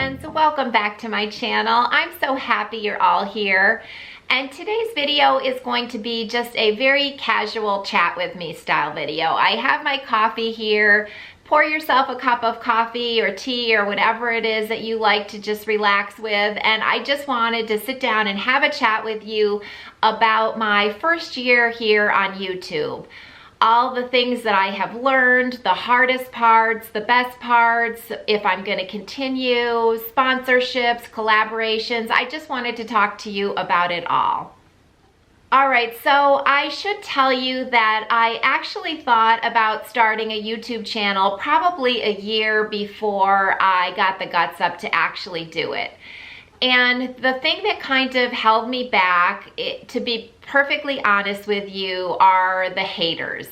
friends, welcome back to my channel. I'm so happy you're all here. And today's video is going to be just a very casual chat with me style video. I have my coffee here. Pour yourself a cup of coffee or tea or whatever it is that you like to just relax with. And I just wanted to sit down and have a chat with you about my first year here on YouTube. All the things that I have learned, the hardest parts, the best parts, if I'm going to continue, sponsorships, collaborations. I just wanted to talk to you about it all. All right, so I should tell you that I actually thought about starting a YouTube channel probably a year before I got the guts up to actually do it. And the thing that kind of held me back, to be perfectly honest with you, are the haters.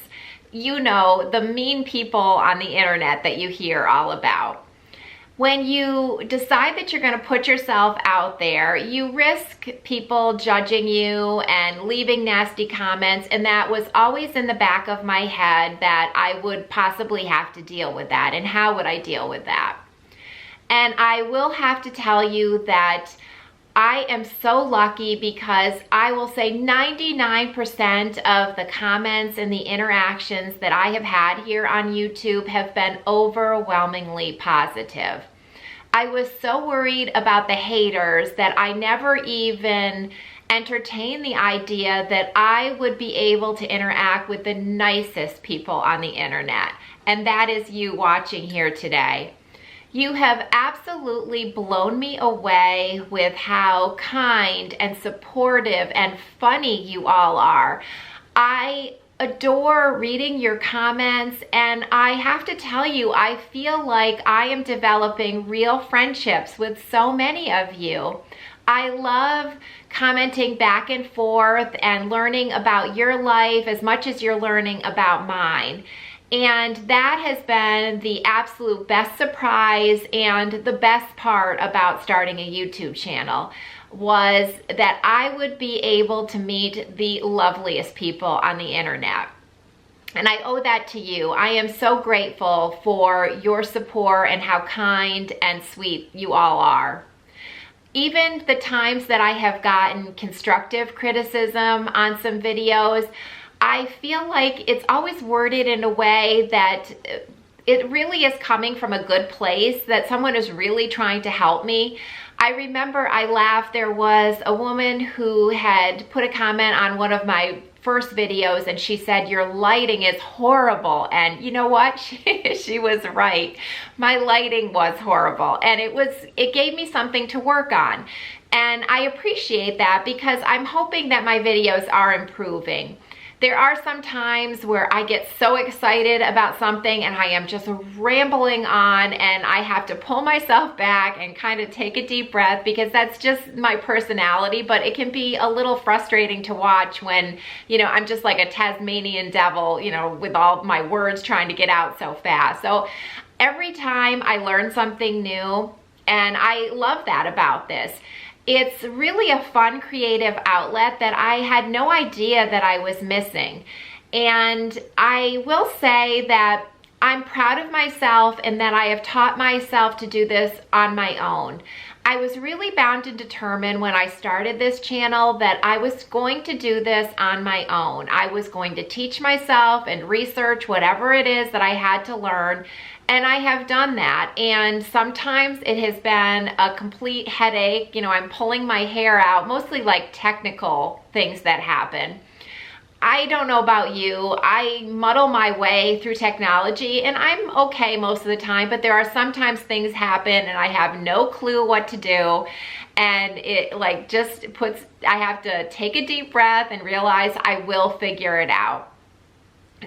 You know, the mean people on the internet that you hear all about. When you decide that you're going to put yourself out there, you risk people judging you and leaving nasty comments, and that was always in the back of my head that I would possibly have to deal with that, and how would I deal with that? And I will have to tell you that I am so lucky because I will say 99% of the comments and the interactions that I have had here on YouTube have been overwhelmingly positive. I was so worried about the haters that I never even entertained the idea that I would be able to interact with the nicest people on the internet. And that is you watching here today. You have absolutely blown me away with how kind and supportive and funny you all are. I adore reading your comments, and I have to tell you, I feel like I am developing real friendships with so many of you. I love commenting back and forth and learning about your life as much as you're learning about mine. And that has been the absolute best surprise and the best part about starting a YouTube channel, was that I would be able to meet the loveliest people on the internet. And I owe that to you. I am so grateful for your support and how kind and sweet you all are. Even the times that I have gotten constructive criticism on some videos, I feel like it's always worded in a way that it really is coming from a good place, that someone is really trying to help me. I remember I laughed. There was a woman who had put a comment on one of my first videos, and she said, "Your lighting is horrible." And you know what? She was right. My lighting was horrible, and it gave me something to work on. And I appreciate that because I'm hoping that my videos are improving. There are some times where I get so excited about something and I am just rambling on, and I have to pull myself back and kind of take a deep breath because that's just my personality. But it can be a little frustrating to watch when, I'm just like a Tasmanian devil, with all my words trying to get out so fast. So every time I learn something new, and I love that about this. It's really a fun, creative outlet that I had no idea that I was missing. And I will say that I'm proud of myself and that I have taught myself to do this on my own. I was really bound and determined when I started this channel that I was going to do this on my own. I was going to teach myself and research whatever it is that I had to learn. And I have done that, and sometimes it has been a complete headache. I'm pulling my hair out, mostly like technical things that happen. I don't know about you. I muddle my way through technology, and I'm okay most of the time, but there are sometimes things happen and I have no clue what to do. And it I have to take a deep breath and realize I will figure it out.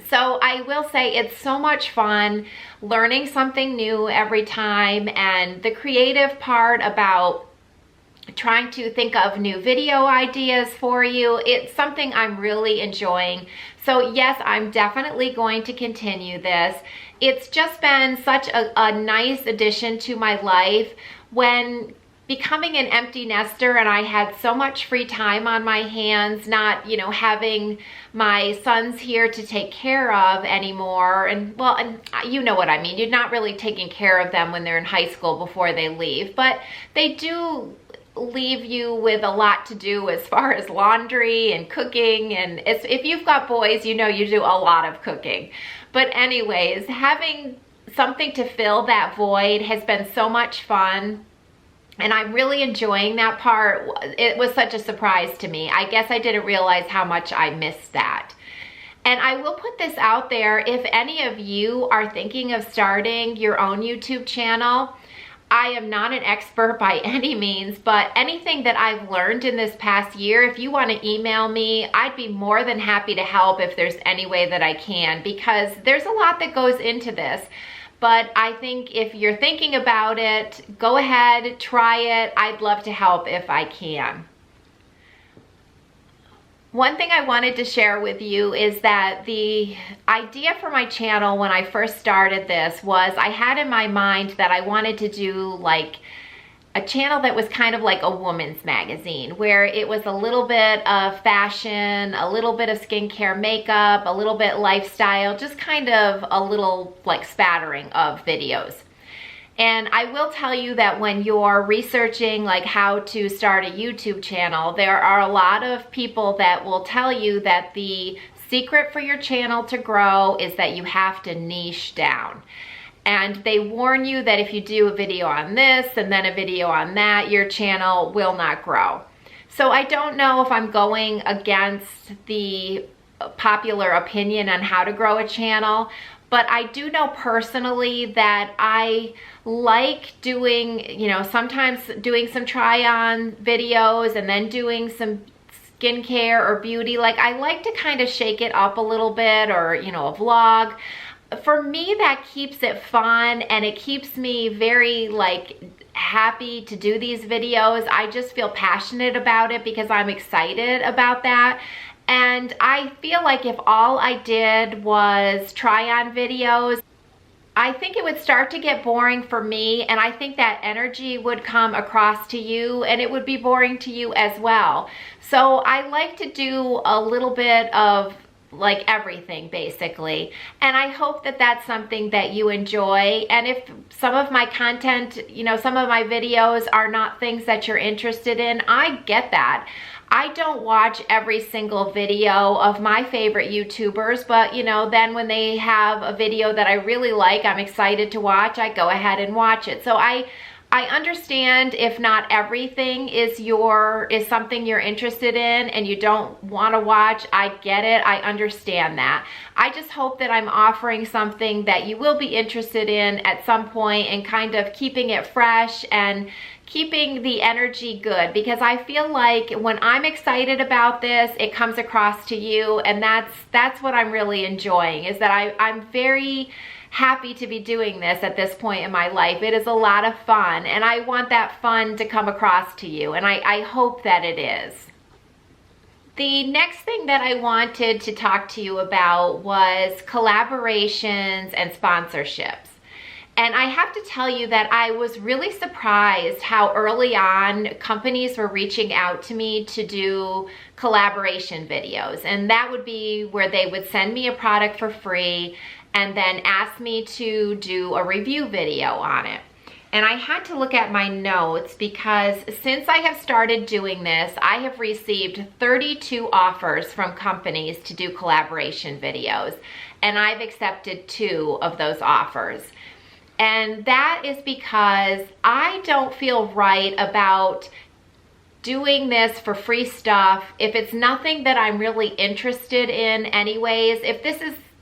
So I will say it's so much fun learning something new every time, and the creative part about trying to think of new video ideas for you, it's something I'm really enjoying. So yes, I'm definitely going to continue this. It's just been such a nice addition to my life becoming an empty nester, and I had so much free time on my hands, not, you know, having my sons here to take care of anymore. And well, and you know what I mean. You're not really taking care of them when they're in high school before they leave, but they do leave you with a lot to do as far as laundry and cooking. And if you've got boys, you know you do a lot of cooking. But anyways, having something to fill that void has been so much fun. And I'm really enjoying that part. It was such a surprise to me. I guess I didn't realize how much I missed that. And I will put this out there, if any of you are thinking of starting your own YouTube channel, I am not an expert by any means, but anything that I've learned in this past year, if you want to email me, I'd be more than happy to help if there's any way that I can, because there's a lot that goes into this. But I think if you're thinking about it, go ahead, try it. I'd love to help if I can. One thing I wanted to share with you is that the idea for my channel when I first started this was I had in my mind that I wanted to do like a channel that was kind of like a woman's magazine, where it was a little bit of fashion, a little bit of skincare, makeup, a little bit lifestyle, just kind of a little like spattering of videos. And I will tell you that when you're researching like how to start a YouTube channel, there are a lot of people that will tell you that the secret for your channel to grow is that you have to niche down. And they warn you that if you do a video on this and then a video on that, your channel will not grow. So I don't know if I'm going against the popular opinion on how to grow a channel, but I do know personally that I like doing, you know, sometimes doing some try-on videos and then doing some skincare or beauty. Like I like to kind of shake it up a little bit, or, you know, a vlog. For me, that keeps it fun, and it keeps me very like happy to do these videos. I just feel passionate about it because I'm excited about that. And I feel like if all I did was try on videos, I think it would start to get boring for me, and I think that energy would come across to you and it would be boring to you as well. So I like to do a little bit of like everything basically, and I hope that that's something that you enjoy. And if some of my content, you know, some of my videos are not things that you're interested in, I get that. I don't watch every single video of my favorite YouTubers, but you know, then when they have a video that I really like, I'm excited to watch, I go ahead and watch it. So I understand if not everything is something you're interested in and you don't want to watch. I get it. I understand that. I just hope that I'm offering something that you will be interested in at some point, and kind of keeping it fresh and keeping the energy good, because I feel like when I'm excited about this, it comes across to you, and that's what I'm really enjoying, is that I'm very happy to be doing this at this point in my life. It is a lot of fun, and I want that fun to come across to you, and I hope that it is. The next thing that I wanted to talk to you about was collaborations and sponsorships. And I have to tell you that I was really surprised how early on companies were reaching out to me to do collaboration videos. And that would be where they would send me a product for free and then ask me to do a review video on it. And I had to look at my notes, because since I have started doing this, I have received 32 offers from companies to do collaboration videos. And I've accepted 2 of those offers. And that is because I don't feel right about doing this for free stuff if it's nothing that I'm really interested in anyways.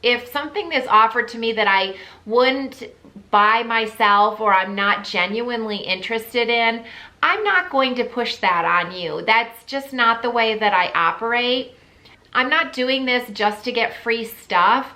If something is offered to me that I wouldn't buy myself, or I'm not genuinely interested in, I'm not going to push that on you. That's just not the way that I operate. I'm not doing this just to get free stuff.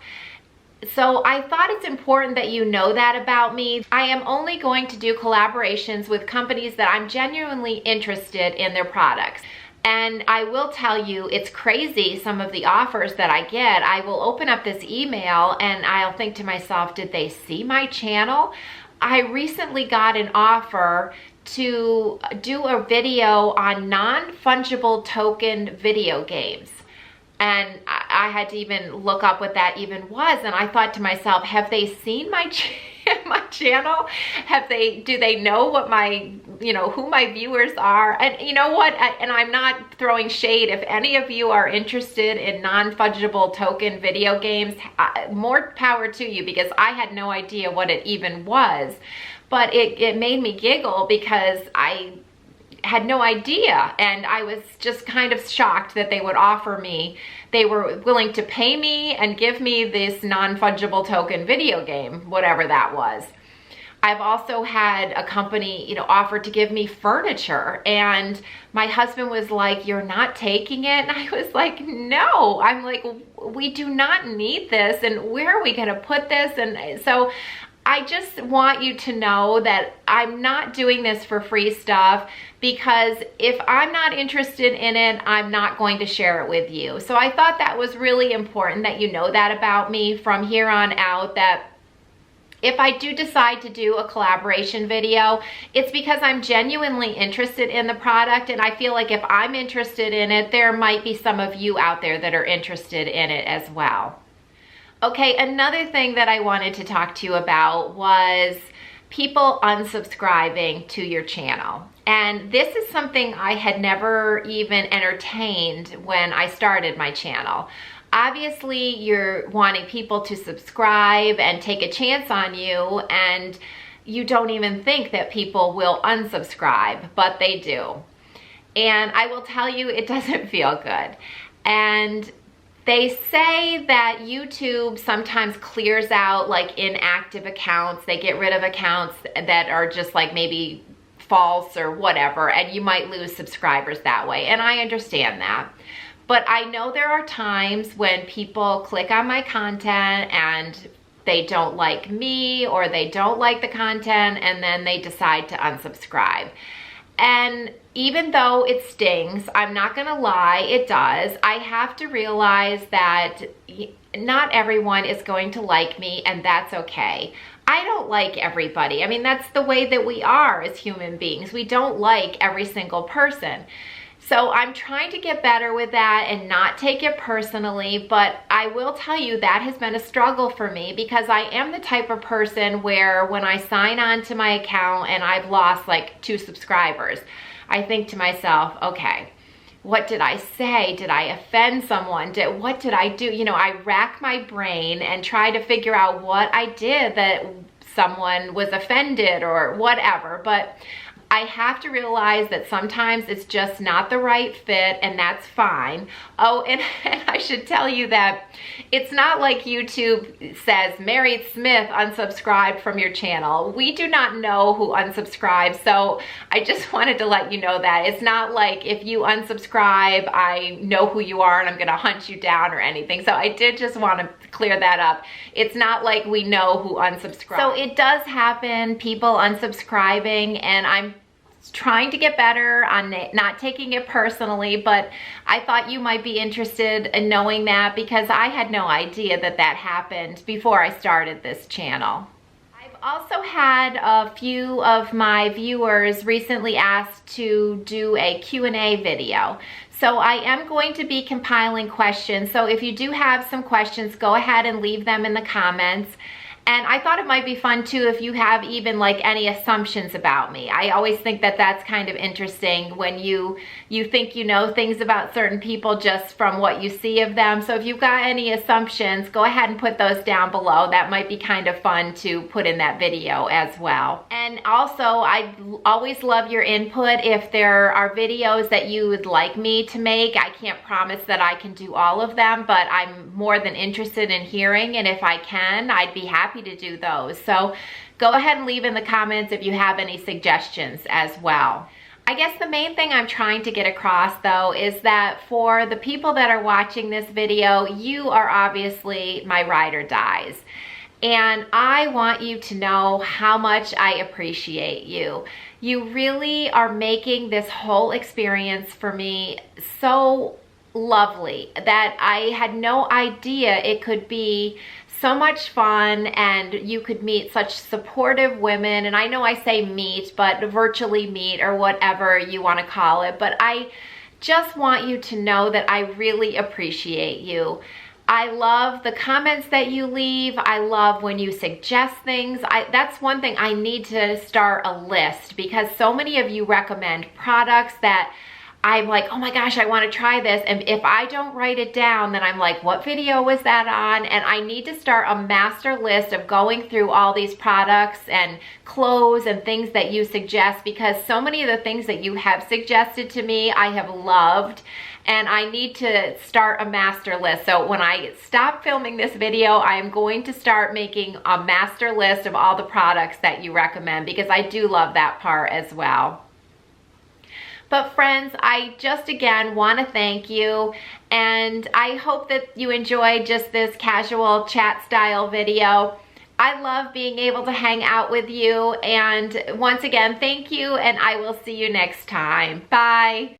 So I thought it's important that you know that about me. I am only going to do collaborations with companies that I'm genuinely interested in their products. And I will tell you, it's crazy some of the offers that I get. I will open up this email and I'll think to myself, did they see my channel? I recently got an offer to do a video on non-fungible token video games. And I had to even look up what that even was. And I thought to myself, have they seen my my channel? Do they know what my, who my viewers are? And you know what? And I'm not throwing shade. If any of you are interested in non-fungible token video games, more power to you, because I had no idea what it even was. But it made me giggle because I had no idea, and I was just kind of shocked that they would offer me, they were willing to pay me and give me this non-fungible token video game, whatever that was. I've also had a company, offer to give me furniture, and my husband was like, "You're not taking it?" And I was like, "No." I'm like, "We do not need this, and where are we gonna put this?" And so I just want you to know that I'm not doing this for free stuff, because if I'm not interested in it, I'm not going to share it with you. So I thought that was really important that you know that about me from here on out, that if I do decide to do a collaboration video, it's because I'm genuinely interested in the product, and I feel like if I'm interested in it, there might be some of you out there that are interested in it as well. Okay, another thing that I wanted to talk to you about was people unsubscribing to your channel. And this is something I had never even entertained when I started my channel. Obviously, you're wanting people to subscribe and take a chance on you, and you don't even think that people will unsubscribe, but they do. And I will tell you, it doesn't feel good. And they say that YouTube sometimes clears out like inactive accounts. They get rid of accounts that are just like maybe false or whatever, and you might lose subscribers that way. And I understand that. But I know there are times when people click on my content and they don't like me, or they don't like the content, and then they decide to unsubscribe. And even though it stings, I'm not gonna lie, it does. I have to realize that not everyone is going to like me, and that's okay. I don't like everybody. I mean, that's the way that we are as human beings. We don't like every single person. So I'm trying to get better with that and not take it personally, but I will tell you that has been a struggle for me, because I am the type of person where when I sign on to my account and I've lost like 2 subscribers, I think to myself, okay, what did I say? Did I offend someone? What did I do? I rack my brain and try to figure out what I did that someone was offended or whatever, but I have to realize that sometimes it's just not the right fit, and that's fine. Oh, and I should tell you that it's not like YouTube says, Mary Smith unsubscribed from your channel. We do not know who unsubscribes, so I just wanted to let you know that. It's not like if you unsubscribe, I know who you are and I'm gonna hunt you down or anything. So I did just want to clear that up. It's not like we know who unsubscribes. So it does happen, people unsubscribing, and I'm trying to get better on not taking it personally, but I thought you might be interested in knowing that, because I had no idea that that happened before I started this channel. I've also had a few of my viewers recently asked to do a Q&A video. So I am going to be compiling questions. So if you do have some questions, go ahead and leave them in the comments. And I thought it might be fun too if you have even like any assumptions about me. I always think that that's kind of interesting when you think you know things about certain people just from what you see of them. So if you've got any assumptions, go ahead and put those down below. That might be kind of fun to put in that video as well. And also, I always love your input. If there are videos that you would like me to make, I can't promise that I can do all of them, but I'm more than interested in hearing, and if I can, I'd be happy to do those. So go ahead and leave in the comments if you have any suggestions as well. I guess the main thing I'm trying to get across though is that for the people that are watching this video, you are obviously my ride or dies. And I want you to know how much I appreciate you. You really are making this whole experience for me so lovely that I had no idea it could be so much fun, and you could meet such supportive women. And I know I say meet, but virtually meet, or whatever you want to call it. But I just want you to know that I really appreciate you. I love the comments that you leave. I love when you suggest things. That's one thing I need to start a list, because so many of you recommend products that I'm like, oh my gosh, I want to try this. And if I don't write it down, then I'm like, what video was that on? And I need to start a master list of going through all these products and clothes and things that you suggest, because so many of the things that you have suggested to me, I have loved. And I need to start a master list. So when I stop filming this video, I am going to start making a master list of all the products that you recommend, because I do love that part as well. But friends, I just again want to thank you, and I hope that you enjoyed just this casual chat style video. I love being able to hang out with you, and once again, thank you, and I will see you next time. Bye.